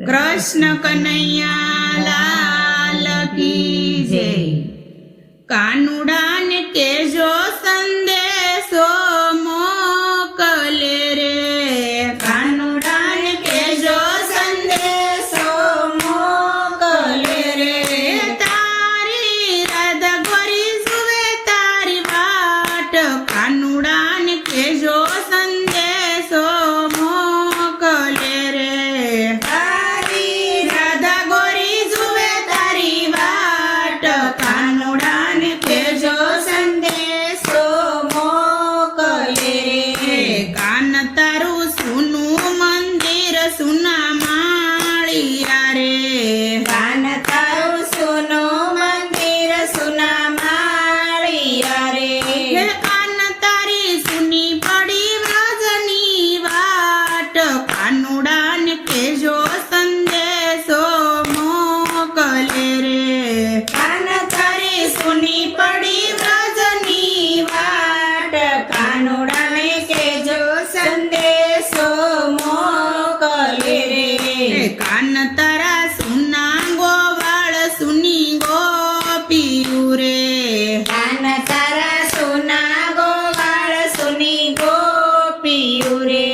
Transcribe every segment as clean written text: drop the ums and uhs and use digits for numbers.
कृष्ण कन्हैया लाल की जय। कानुड़ा ने केजो संदेशो मोकले रे, कानुड़ा ने केजो संदेशो मोकले रे। तारी राधा गोरी जुवे तारी वाट, कानुड़ा ने केजो संदेशो मोकले रे। सुना माळिया रे, कान तारू सुनो मंदिर सुना माळिया रे। कान तारी सुनी पड़ी व्रजनी वाट, कानुड़ा ने केजो संदेशो मोकले रे। कान तारी सुनी पड़ी व्रजनी वाट, कानुड़ा ने केजो संदेशो कान तारा सुना गोवाळ सुनी गोपियू रे, कान तारा सुना गोवाळ सुनी गोपियू रे।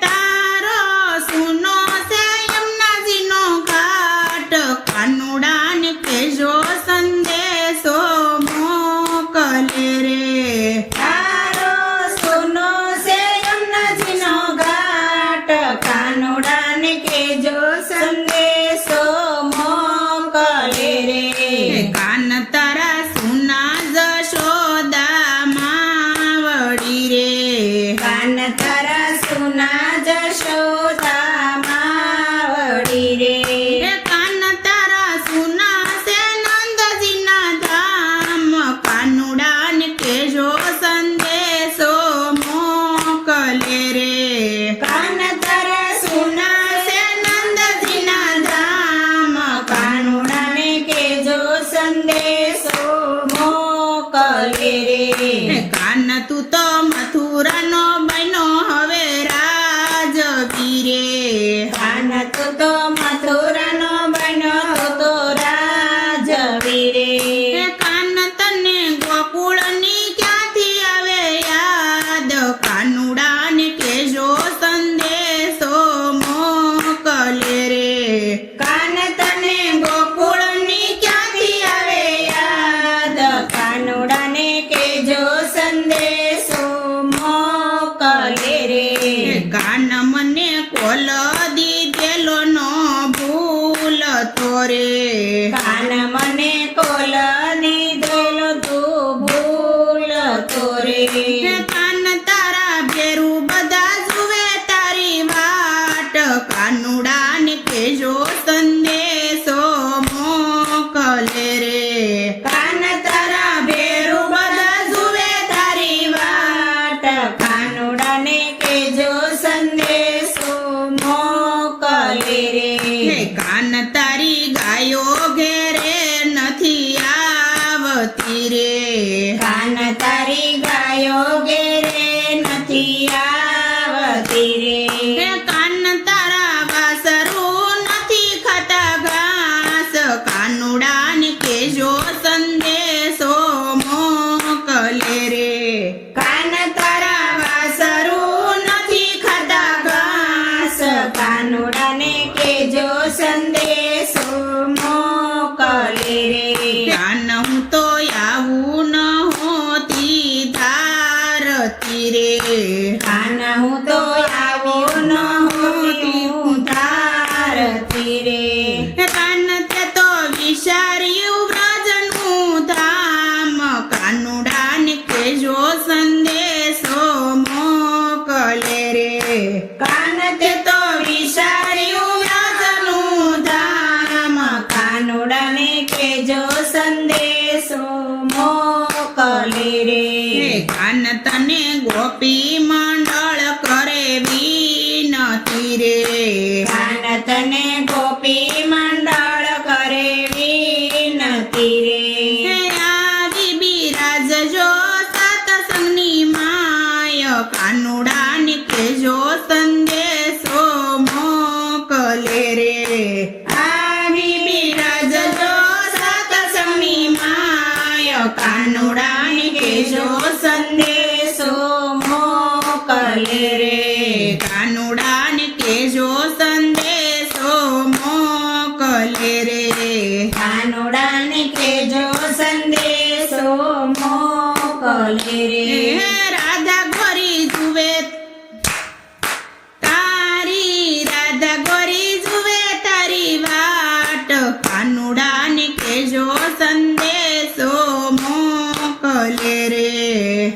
तारो सुनो से यमुनाजी नो घाट, कानुड़ा ने केजो संदेशो मोकले रे। तारो सुनो से यमुनाजी नो घाट, कानुड़ा ने केजो संदेशो मोकले रे। कान तारा सुना जशोदा मावड़ी रे, कान तारा सुना जशोदा मावड़ी रे। कान तारा सुना से नंदजी ना धाम, कानुड़ा ने केजो संदेशो मोकले रे। कान तारा सुना से नंदजी ना धाम, कानुड़ा ने केजो संदेशो मोकले रे। कान तू तो मथुरा नो बनो हवे राजवीरे, कान तू तो मथुरा नो बनो तो राजवीरे। कान तने गोकुळ नी क्यांथी आवे याद, कानुड़ा ने केजो संदेशो मोकले रे। कान तने गोकुळ नी क्यांथी आवे याद, कानुड़ा ने केजो संदेशो मोकले रे। कान मने कोल दीधेलो नो भूल तोरे, कान मने कोल दीधेलो तू भूल तोरे। कान तारा भेरू बधा जुवे तारी वाट, कानुड़ा ने केजो संदेशो मोकले रे। कान तारा भेरू बधा जुवे तारी वाट, कानुड़ा ने केजो संदेशो मोकले रे। कान तारी गायो घेरे नथी आवती रे, कान तारी गायो घेरे नथी आवती रे। कान तारा वासरू नथी खाता घास, कानुड़ा ने केजो संदेशो मोकले रे। कान तारा वासरू नथी खाता घास, कानुड़ा ने केजो संदेशो मोकले रे। कान हूँ तो आવું न होती धारती रे, कान हूँ तो आવું न होती धारती रे। कान ते तो विचार्यु व्रजनु धाम, कानुड़ा ने केजो संदेशो मोकले रे। कान ते तो विचार्यु व्रजनु धाम, कानुड़ा ने केजो संदेशो मोकले रे। कान तने गोपी मंडल करे विनती रे, कान तने गोपी मंडल करे विनती रे। आदि बिराज जो सतसंगनी माय, कानुड़ा ने केजो संदेशो मोकले रे। આવી બિરાજજો સતસંગની માય કાનુડાને કેજો સંદેશો મોકલે રે કાનુડાને કેજો સંદેશો મોકલે રે કાનુડાને કેજો સંદેશો મોકલે રે રાધા ગોરી જુએ રાધા ગોરી જુએ તારી વાટ કાનુડાને કેજો સંદેશો મોકલે રે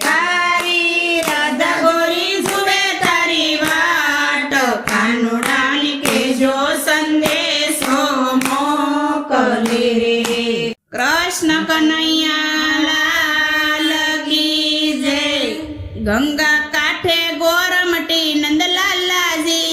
તારી રાધા ગોરી જુએ તારી વાટ કાનુડાને કેજો સંદેશો મોકલે રે કૃષ્ણ કનૈયા લાલ કી જય ગંગા કાંઠે ગોરમટી નંદલાલાજી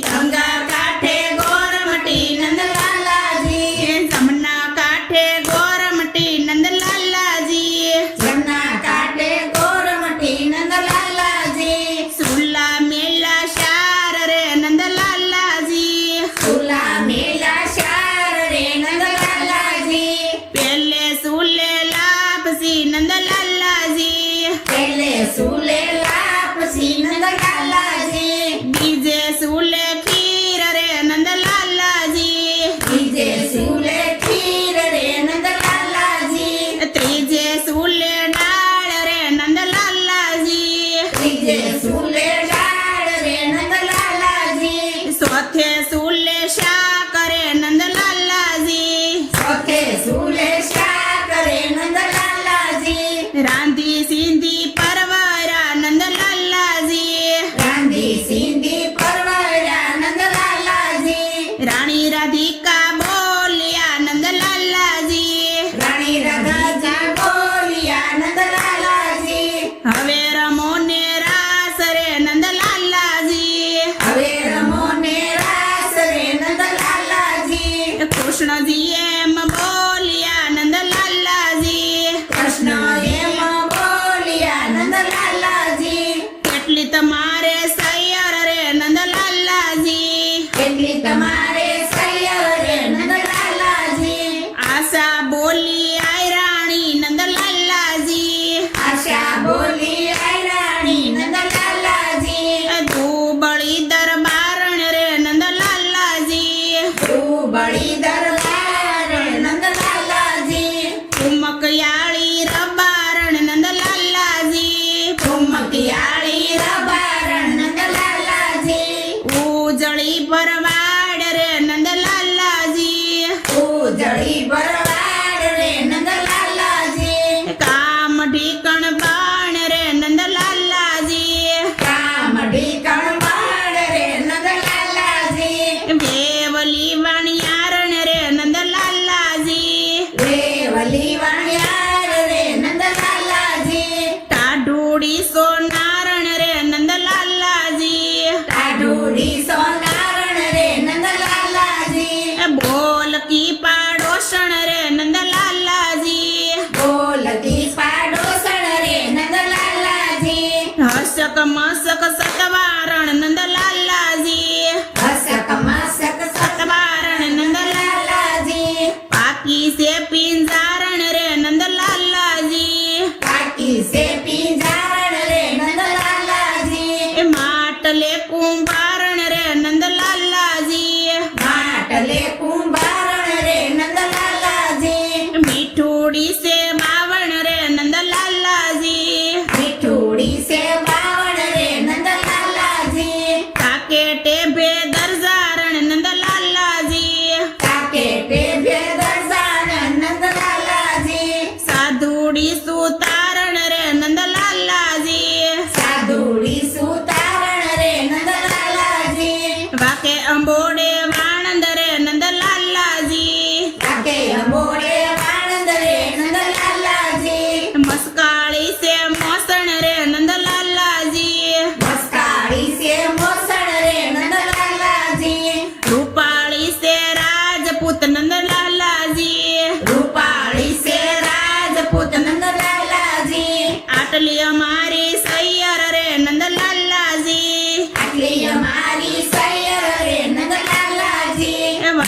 ગંગા કાંઠે ગોરમટી નંદલાલાજી જમના કાંઠે ગોરમટી નંદલાલાજી જમના કાંઠે ગોરમટી નંદલાલાજી સુલા મેલા શાર રે નંદલાલાજી સુલા મેલા શાર રે નંદલાલાજી પેલે સુલે લાપસી નંદલાલાજી પેલે સુલે લાપસી નંદલાલાજી બીજે સુલે ખીર રે નંદલાલાજી બીજે સુલે ખીર રે નંદલાલાજી ત્રીજે સુલે ડાળ રે નંદલાલાજી ત્રીજે સુલે ડાળ રે નંદલાલાજી ચોથે સુલે શાક રે નંદલાલાજી ચોથે સુલે શાક રે નંદલાલાજી રાંધી સિંધી પરવરા નંદલાલાજી રાંધી સિંધી પરવળ્યા નંદલાલાજી રાણી રાધિકા બોલ્યા નંદલાલાજી રાણી રાધાજી બોલ્યા નંદલાલાજી હવે રમો ને રાસ રે નંદલાલાજી હવે રમો ને રાસ રે નંદલાલાજી કૃષ્ણજી એમ બોલ્યા નંદલાલાજી કૃષ્ણ એમ બોલ્યા નંદલાલાજી કેટલી તમારે સૈયર રે નંદલાલાજી કેટલી તમારે સૈયર રે નંદલાલાજી આશા બોલી આય રાણી નંદલાલાજી આશા બોલી આય રાણી નંદલાલાજી ધૂબળી દરબારણ રે નંદલાલાજી બળી દરબાર નંદલાલાજી ઉમકયાળી રબારણ નંદલાલાજી ઠુમકિયાળી રબારણ નંદલાલાજી ઉજળી ભરવાડ રે નંદલાલાજી ઉજળી ભરવાડ રે નંદલાલાજી કામ ઢીકણ બાણ રે નંદલાલાજી કામ ઢીકણ બાળ રે નંદલાલાજી વેવલી વાણિયારણ રે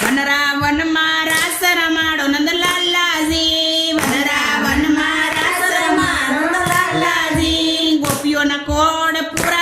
વનરાવનમાં રાસ રમાડો નંદલાલાજી વનરાવનમાં રાસ રમાડો નંદલાલાજી ગોપીઓના કોડ પૂરા